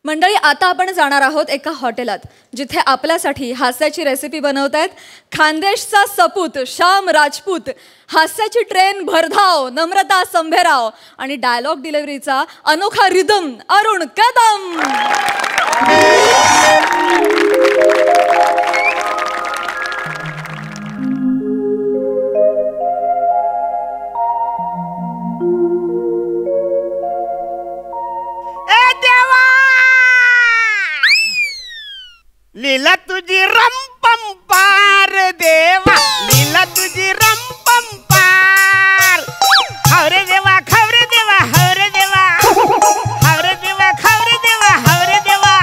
मंडळी आता आपण जाणार आहोत एका हॉटेलात जिथे आपल्यासाठी हास्याची रेसिपी बनवतायत खानदेशचा सपूत श्याम राजपूत, हास्याची ट्रेन भरधाव नम्रता संभेराव आणि डायलॉग डिलिव्हरीचा अनोखा रिदम अरुण कदम. लीला तुझी रंपंपार देवा, लीला तुझी रंपंपार. हवरे देवा खवरे देवा हवरे देवा, हवरे देवा खवरे देवा हवरे देवा.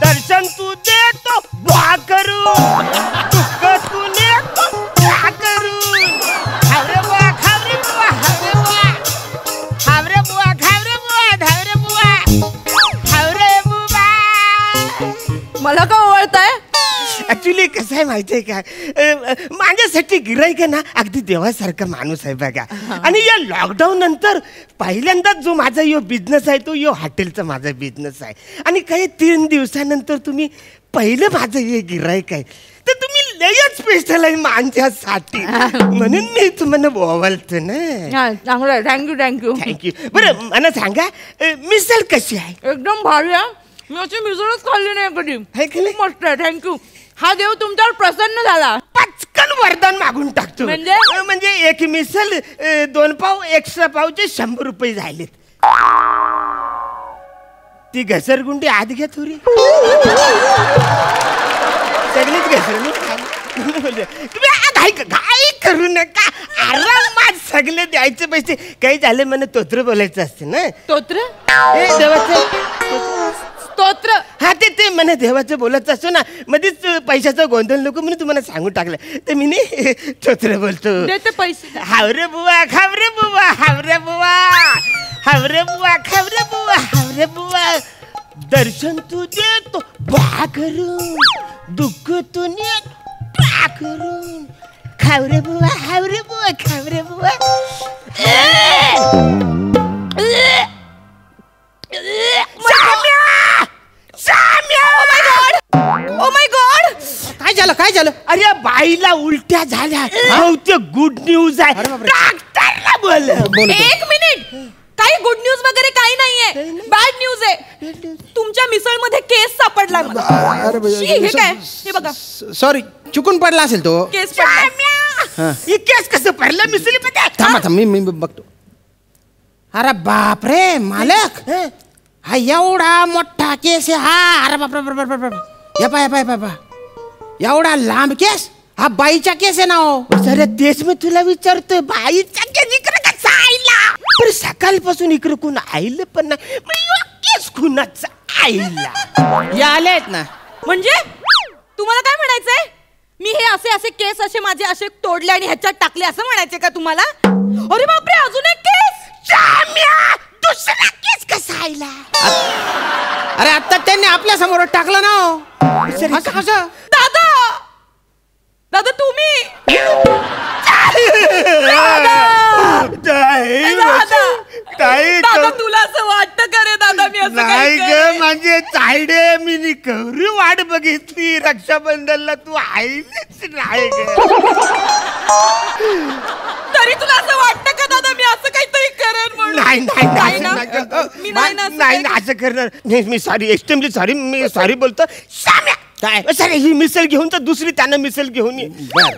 दर्शन तू देतो बुवा करून, दुःख तू नेतो बुवा करून. हवरे बुवा खवरे बुवा हवरे बुवा, हवरे बुवा खवरे बुवा धवरे बुवा, हवरे बुवा. मला का ओळखताय? ऍक्च्युली कसं आहे माहितीये का, माझ्यासाठी गिराईक आहे ना अगदी देवासारखा माणूस आहे बघा. आणि या लॉकडाऊन नंतर पहिल्यांदाच जो माझा यो बिझनेस आहे तो यो हॉटेलचा माझा बिझनेस आहे. आणि काही 3 दिवसानंतर तुम्ही पहिलं माझं हे गिराईक आहे, तर तुम्ही लयच स्पेशल आहे माझ्यासाठी, म्हणून मी तुम्हाला बोलतो ना. चांगलं आहे. Thank you thank you thank you. बरं मला सांगा मिसळ कशी आहे? एकदम भारी आहे. मी अशी मिसळच खाल्ली नाही कधी. आहे की नाही? मस्त आहे. थँक्यू. हा देव तुमच्यावर प्रसन्न झाला. पटकन वरदान मागून टाकतो. म्हणजे एक मिसल 2 पाव एक्स्ट्रा पावचे 100 रुपये झालेत. ती घसरगुंडी आत घ्या थोडी, सगळीच घसरगुंडी तुम्ही घाई करू नका, आरामात सगळे द्यायचे पैसे. काही झाले मला तोत्र बोलायचं असते ना. स्तोत्र? देवाचं स्तोत्र? हा ते म्हणे देवाचं बोलायचं असतो ना, मध्येच पैशाचा गोंधळ नको म्हणून तुम्हाला सांगून टाकलं, तर मी नाही तोत्र बोलतो. देते पैसे. हावरे बुवा खावरे बुवा हावरे बुवा, हावरे बुवा खावरे बुवा हावरे बुवा. दर्शन तू देतो बा करून, दुःख तू नेत बा करून. खावरे बुवा हावरे बुवा खावरे बुवा. Oh my God. काय झालं काय झालं? अरे बाईला उलट्या झाल्या. ते गुड न्यूज आहे. डॉक्टरला बोल. एक मिनिट. काही गुड न्यूज वगैरे काही नाहीये, बॅड न्यूज आहे. तुमच्या मिसळमध्ये केस सापडला मला. हे काय? हे बघा. सॉरी, चुकून पडला असेल तो केस पडला. हे केस कसं पडलं मिसळीमध्ये? थांबा मी बघतो. अरे बापरे मालक, हा एवढा मोठा केस आहे हा. अरे बाप या पाय एवढा लांब केस, हा बाईचा केस आहे ना हो. सर तेच मी तुला विचारतोय, बाईचा केस इकडे कसा आईला? पण सकाळपासून इकडे कोण आईलं पण नाही, केस कुणाचा आईला? या आलेत ना. म्हणजे तुम्हाला काय म्हणायचंय? मी हे असे केस असे माझे असे तोडले आणि ह्याच्यात टाकले असं म्हणायचे का तुम्हाला? अरे बापरे, अजून एक केस. दुसरा केस कसा आईला? अरे आता त्यांनी आपल्या समोर टाकलं ना. कसं? दादा तुम्ही? दादा तुला असं वाटतं का रे दादा? मी असं नाही ग म्हणजे चायडे, मी कवरी वाट बघितली रक्षाबंधनला, तू आईच नाही ग. तरी तुला असं वाटतं का दादा मी असं काहीतरी करेन म्हणून? नाही असं करणार. मी सॉरी, एक्स्ट्रीमली सॉरी, मी सॉरी बोलतो. काय सर, ही मिसळ घेऊन तर दुसरी त्यांना मिसळ घेऊन ये.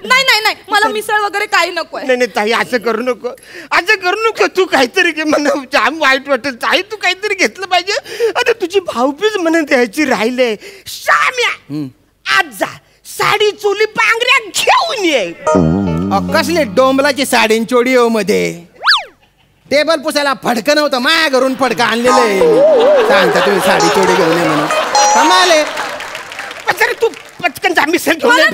नाही मला मिसळ वगैरे काही नको. नाही ताई असं करू नको, असं करू नको. तू काहीतरी घे, मला जाम वाईट वाटेल. ताई तू काहीतरी घेतलं पाहिजे. अरे तुझी भाऊबीज म्हणून द्यायची राहिले. शाम्या आज जा, साडी चोली पांघऱ्या घेऊन ये. कसले डोंबलाची साडी चोडी हो मध्ये. टेबल पुसायला फडकं नव्हतं, माया घरून फडकं आणलेलं आहे. सांगता तुम्ही साडी चोडी घेऊन ये म्हणून. कमाले. तू पटकन जा, मिसळ घेऊन मला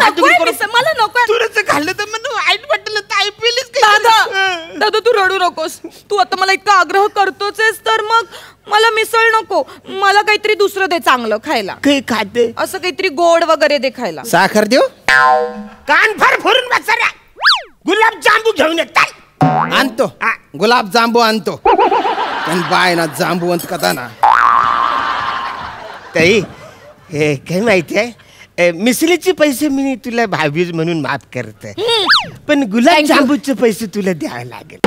नको. तुरच खाल्लं तर मला वाईट वाटलं. ताई प्लीज. दादा तू रडू नकोस. तू आता मला इतका आग्रह करतोच तर मग मला मिसळ नको, मला काहीतरी दुसरं दे चांगलं खायला. काही खाते असं काहीतरी गोड वगैरे दे खायला. साखर देऊ? कान फार फोडून बसऱ्या. गुलाब जांबू घेऊन येत. आणतो गुलाब जांबू आणतो. पण बाय ना जांबूवंत कथा ना. ताई हे काय माहिती आहे, मिसळीचे पैसे मी तुला भावीज म्हणून माफ करते, पण गुलाब जांबूचे पैसे तुला द्यावे लागेल.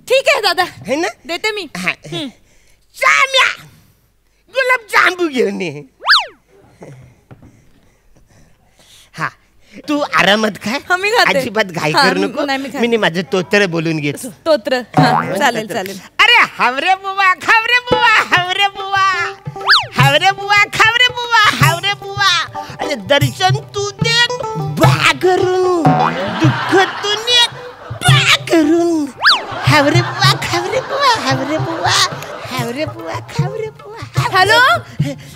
ठीक आहे दादा, है ना? देते मी. शाम्या गुलाबजांबू घेऊन ये. हा तू आरामात खाय. मी खाते. अजिबात घाई हा, करू नको. नाही, मी खाते. मी माझं तोत्र बोलून घेतो. स्तोत्र चालेल चालेल. अरे हावरे बुवा खावरे बुवा हावरे बुवा हावरे बुवा खावरे बुवा हावरे बुवा. अरे दर्शन तू दे बा करून दुःख तू ने बा करून. हावरे बुवा खावरे बुवा हावरे बुवा हावरे बुवा खावरे बुवा. हॅलो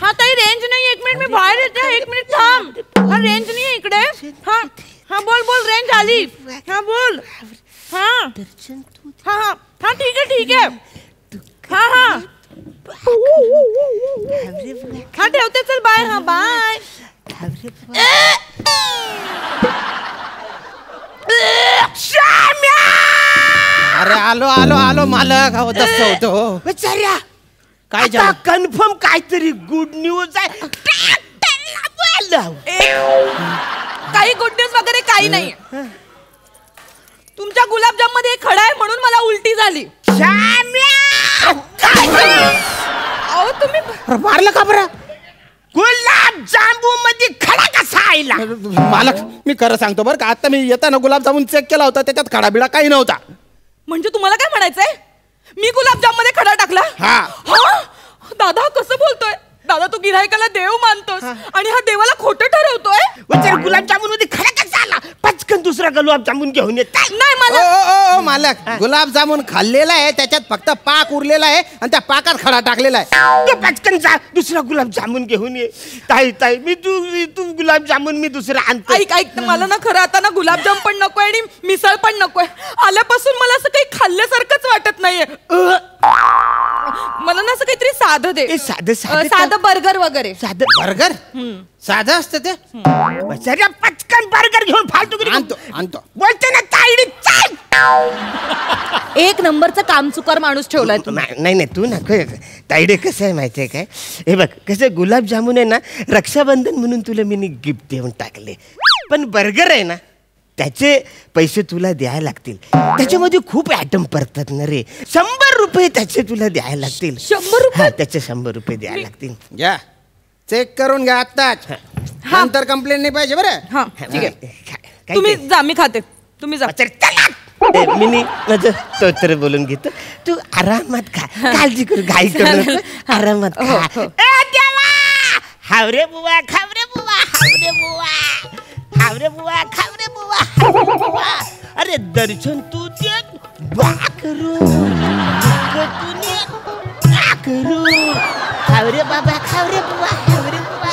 हा ताई रेंज नाही. 1 मिनिट मी बाहेर येते. 1 मिनिट थांब. हा रेंज नाही आहे इकडे. हा हा बोल बोल रेंज आली. हा बोल. हा हा हा हा ठीक आहे. हा हा हा ठेवते. चल बाय. हा बाय. अरे आलो आलो आलो मालक. हो तसं होतं. बेचाऱ्या काय आता कन्फर्म काहीतरी गुड न्यूज आहे. काही गुड न्यूज वगैरे काही नाही. तुमच्या गुलाबजाम मध्ये खडा आहे म्हणून मला उलटी झाली. अहो तुम्ही मारलं का बरं? गुलाबजामू मध्ये खडा कसा आला? मालक मी खरं सांगतो बरं का. आता मी येताना गुलाबजामुन चेक केला होता. त्याच्यात खडाबिडा काही नव्हता. म्हणजे तुम्हाला काय म्हणायचंय? मी गुलाबजाम मध्ये खडा टाकला? हा. दादा कसं बोलतोय? दादा तू गिऱ्हाईकाला देव मानतोस आणि हा देवाला खोटं ठरवतोय. गुलाबजामुन मध्ये खडा कसा आला? पटकन दुसरा गुलाबजामुन घेऊन येत. नाही मला ओ मालक गुलाबजामुन खाल्लेला आहे. त्याच्यात फक्त पाक उरलेला आहे आणि त्या पाकात खडा टाकलेला आहे. तू पटकन जा दुसरा गुलाबजामुन घेऊन ये. ताई ताई मी तू गुलाबजामुन मी दुसरा आणतो. ऐक मला ना खरं आता ना गुलाबजाम पण नकोय आणि मिसळ पण नकोय. आल्यापासून मला असं काही खाल्ल्यासारखंच वाटत नाहीये. मला ना असं काहीतरी साधं दे. साधं बर्गर वगैरे. साधं बर्गर साधं असतं ते. पटकन बर्गर घेऊन फालतू आणतो बोलते ना ताईडी. चल. 1 नंबरचा कामचुकार माणूस ठेवलाय तू. नाही तू नको. ताईडे कसं आहे माहितीये काय? हे बघ कसं गुलाबजामुन आहे ना रक्षाबंधन म्हणून तुला मी गिफ्ट देऊन टाकले. पण बर्गर आहे ना त्याचे पैसे तुला द्यायला लागतील. त्याच्यामध्ये खूप ॲटम पडतात ना रे. 100 रुपये त्याचे तुला द्यायला लागतील. 100 रुपये? त्याचे 100 रुपये द्यायला लागतील. घ्या चेक करून घ्या आत्ताच. नंतर कंप्लेंट नाही पाहिजे बरं. हा ठीक आहे. तुम्ही जा मी खाते. तुम्ही जा. मी माझं स्तोत्र बोलून घेतो. तू आरामात खा. काळजी करू घाई करू. आरामात खा. हावरे बुवा खावरे बुवा हावरे बुवा हावरे बुवा खावरे बुवा हावरे बुवा. अरे दर्शन तू दे बा करू तूने बा करू. हावरे बाबा खावरे बुवा हावरे बुवा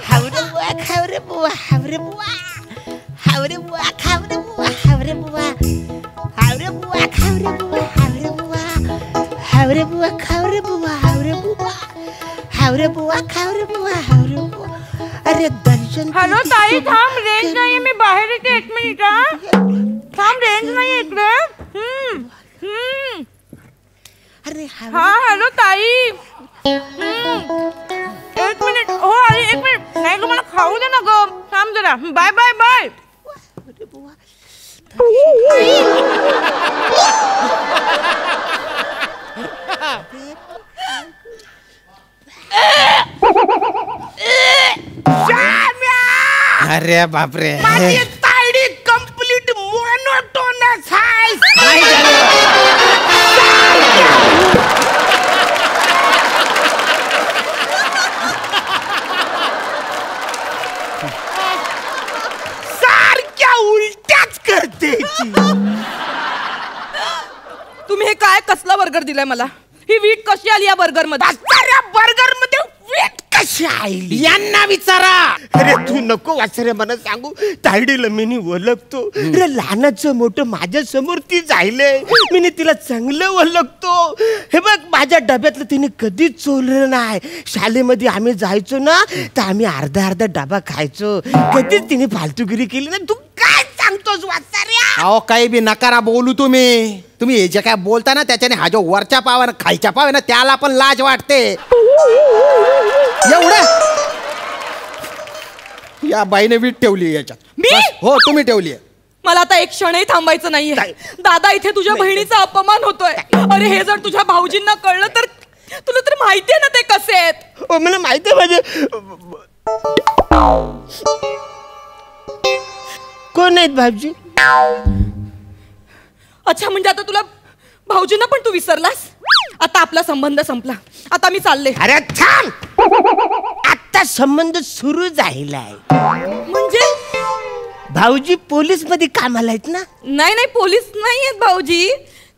हावरे बुवा खावरे बुवा हावरे बुवा हावरे बुवा खावरे बुवा हावरे बुवा हावरे बुवा खावरे बुवा हावरे बुवा हावरे बुवा खावरे बुवा हावरे बुवा हावरे बुवा खावरे बुवा हावरे बुवा. अरे दर्शन. हॅलो ताई थांब रेंज नाहीये. मी बाहेर येते. 1 मिनिट. थांब रेंज नाहीये इकडे. अरे हा हॅलो ताई. 1 मिनिट. हो अरे 1 मिनिट. नाही मला खाऊ दे ना ग. थांब जरा. Bye bye bye. अरे बापरे. माझी ताईडी कंप्लीट मोनोटोनस आहे. सारख्या उलट्याच करते. तुम्ही हे काय कसला बर्गर दिलाय मला? ही वीट कशी आली या बर्गर मध्ये? बर्गर मध्ये वीट कशी आली यांना विचारा. अरे तू नको वाचरे मला सांगू. ताईडीला मी ओळखतो. अरे लहानाचं मोठं माझ्या समोर ती जायले. मी तिला चांगलं ओळखतो. हे बघ माझ्या डब्यातलं तिने कधीच चोरलं नाही. शाळेमध्ये आम्ही जायचो ना तर आम्ही अर्धा डबा खायचो. कधीच तिने फालतूगिरी केली ना. तू काय सांगतोस वाचाऱ्या? अहो काही बी नकारा बोलू तुम्ही. तुम्ही हे जे काय बोलता ना त्याच्याने हा जो वरच्या पाव आहे ना खालच्या पाव आहे ना त्याला पण लाज वाटते. एवढं या बाईने वीट ठेवली याच्यात. मी? हो तुम्ही ठेवली. मला आता एक क्षणही थांबायचं नाहीये. दादा इथे तुझ्या बहिणीचा अपमान होतोय. अरे हे जर तुझ्या भाऊजींना कळलं तर तुला तर माहितीये ना ते कसे आहेत. ओ मला माहिती आहे माझे कोण आहेत भाऊजी. अच्छा म्हणजे आता तुला भाऊजींना पण तू विसरलास. आता आपला संबंध संपला. आता मी चालले. अरे थांब, आता संबंध सुरू झालाय. म्हणजे भाऊजी पोलीस मध्ये कामाला आहेत ना. नाही नाही पोलीस नाही आहेत भाऊजी,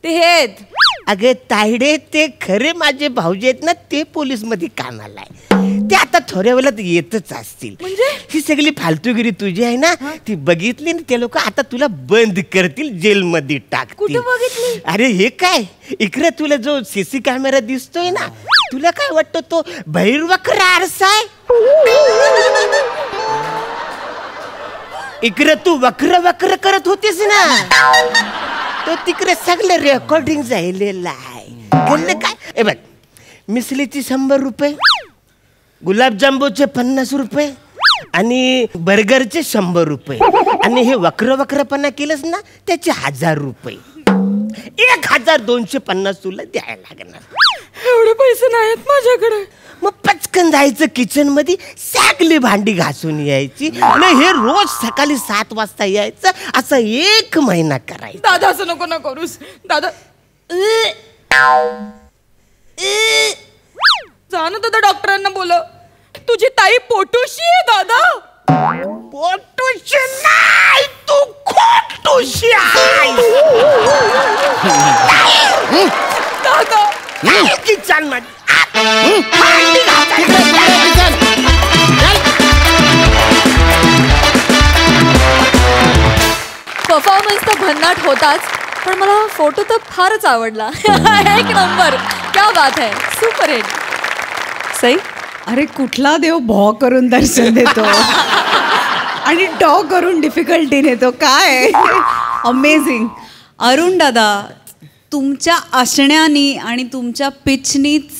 ते आहेत. अगे तायडे, ते खरे माझे भाऊजी आहेत ना, ते पोलीस मध्ये कामाला आहे. ते आता थोड्या वेळात येतच असतील. म्हणजे ही सगळी फालतूगिरी तुझी आहे ना, ती बघितली ना ते लोक आता तुला बंद करतील, जेल मध्ये टाकतील. कुठे बघितली. अरे हे काय, इकडे तुला जो सीसी कॅमेरा दिसतोय ना, तुला काय वाटतं तो बहिर्वक्र आरसा आहे. इकडे तू वक्र वक्र करत होतीस ना, तो तिकडे सगळं रेकॉर्डिंग झालेलं आहे. काय ए बघ, मिसलीची 100 रुपये, गुलाबजांबूचे 50 रुपये आणि बर्गरचे 100 रुपये आणि हे वक्र वक्रपणा केलंस ना त्याचे 1000 रुपये. 1250 तुला द्यायला लागणार. एवढे पैसे नाहीत माझ्याकडे. मग पटकन जायचं किचन मध्ये, सगळी भांडी घासून यायची आणि हे रोज सकाळी 7 वाजता यायचं, असं 1 महिना करायचं. दादा असं नको ना करूस दादा. जा ना दादा, डॉक्टरांना बोलव. तुझी ताई पोटूशी आहे दादा. पोटूशी नाही, तू खोटूशी आहे. दादा किचन मध्ये परफॉर्मन्स तर भन्नाट होताच, पण मला फोटो तर फारच आवडला. एक नंबर, क्या बात है, सुपर हिट. सई, अरे कुठला देव भॉ करून दर्शन देतो आणि डॉ करून डिफिकल्टी नेतो. काय अमेझिंग. अरुण दादा, तुमच्या असण्यानी आणि तुमच्या पिचनीच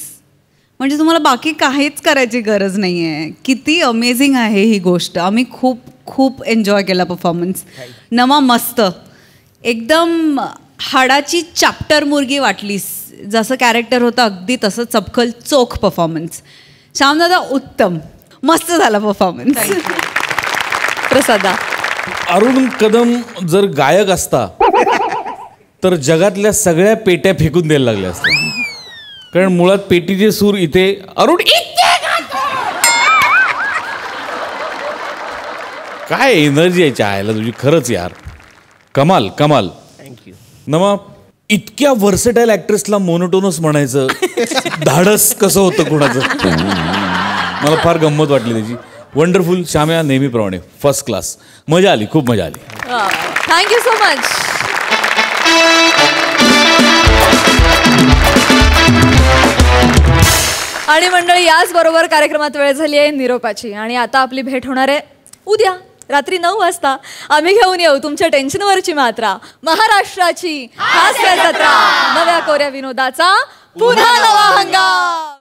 म्हणजे तुम्हाला बाकी काहीच करायची गरज नाही आहे. किती अमेझिंग आहे ही गोष्ट. आम्ही खूप खूप एन्जॉय केला परफॉर्मन्स. नमा मस्त, एकदम हाडाची चॅप्टर मुर्गी वाटलीस. जसं कॅरेक्टर होतं अगदी तसं चपखल चोख परफॉर्मन्स. श्यामदादा उत्तम, मस्त झाला परफॉर्मन्स. प्रसादा, अरुण कदम जर गायक असता तर जगातल्या सगळ्या पेट्या फेकून द्यायला लागल्या असत्या. कारण मुळात पेटीचे सूर इथे अरुण काय एनर्जी आहे चायला तुझी, खरंच यार कमाल कमाल. थँक्यू. नमा इतक्या व्हर्सेटाईल ॲक्ट्रेसला मोनोटोनस म्हणायचं धाडस कसं होतं कुणाचं. मला फार गंमत वाटली त्याची. वंडरफुल. श्याम्या नेहमीप्रमाणे फर्स्ट क्लास. मजा आली, खूप मजा आली. Thank you so much. आणि मंडळी, याच बरोबर कार्यक्रमात वेळ झाली आहे निरोपाची. आणि आता आपली भेट होणार आहे उद्या रात्री 9 वाजता. आम्ही घेऊन येऊ तुमच्या टेन्शनवरची मात्रा, महाराष्ट्राची हास्य जत्रा, नव्या कोऱ्या विनोदाचा पुन्हा नवा हंगाम.